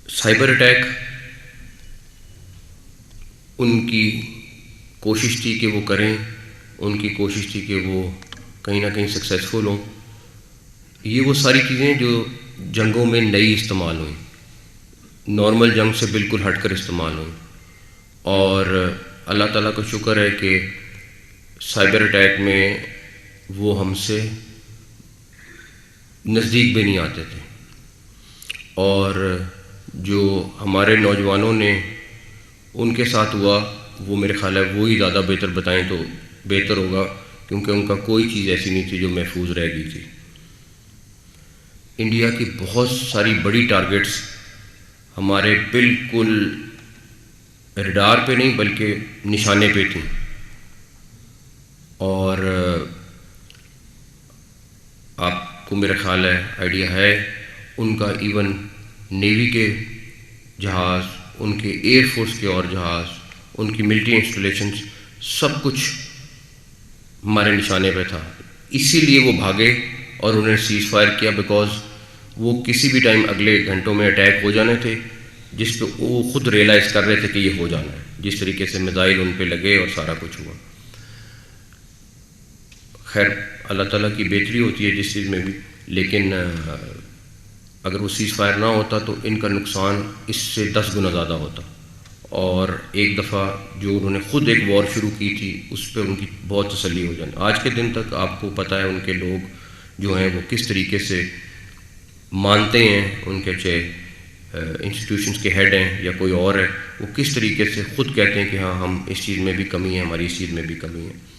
Cyber attack in کی کوشش تھی کہ وہ کریں، ان کی کوشش تھی کہ وہ کہیں نہ کہیں سکسیزفل ہوں. یہ وہ ساری چیزیں جو جنگوں میں نئی استعمال ہوئیں، نارمل جنگ سے بالکل ہٹ کر استعمال ہوئیں. اور اللہ تعالیٰ کا شکر ہے کہ سائبر اٹیک میں وہ ہم سے نزدیک بھی نہیں آتے تھے. اور جو ہمارے نوجوانوں نے ان کے ساتھ ہوا وہ میرے خیال ہے وہی زیادہ بہتر بتائیں تو بہتر ہوگا، کیونکہ ان کا کوئی چیز ایسی نہیں تھی جو محفوظ رہ گئی تھی. انڈیا کی بہت ساری بڑی ٹارگٹس ہمارے بالکل ریڈار پہ نہیں بلکہ نشانے پہ تھیں. اور آپ کو میرا خیال ہے آئیڈیا ہے ان کا ایون نیوی کے جہاز، ان کے ایئر فورس کے اور جہاز، ان کی ملٹری انسٹالیشنز سب کچھ ہمارے نشانے پہ تھا. اسی لیے وہ بھاگے اور انہوں نے سیز فائر کیا، بیکاز وہ کسی بھی ٹائم اگلے گھنٹوں میں اٹیک ہو جانے تھے، جس پہ وہ خود ریئلائز کر رہے تھے کہ یہ ہو جانا ہے. جس طریقے سے میزائل ان پہ لگے اور سارا کچھ ہوا. خیر اللہ تعالیٰ کی بہتری ہوتی ہے جس چیز میں بھی، لیکن اگر وہ سیز فائر نہ ہوتا تو ان کا نقصان اس سے 10 گنا زیادہ ہوتا. اور ایک دفعہ جو انہوں نے خود ایک وار شروع کی تھی اس پہ ان کی بہت تسلی ہو جانا. آج کے دن تک آپ کو پتہ ہے ان کے لوگ جو ہیں وہ کس طریقے سے مانتے ہیں، ان کے چاہے انسٹیٹیوشنز کے ہیڈ ہیں یا کوئی اور ہے، وہ کس طریقے سے خود کہتے ہیں کہ ہاں ہم اس چیز میں بھی کمی ہے، ہماری اس چیز میں بھی کمی ہے.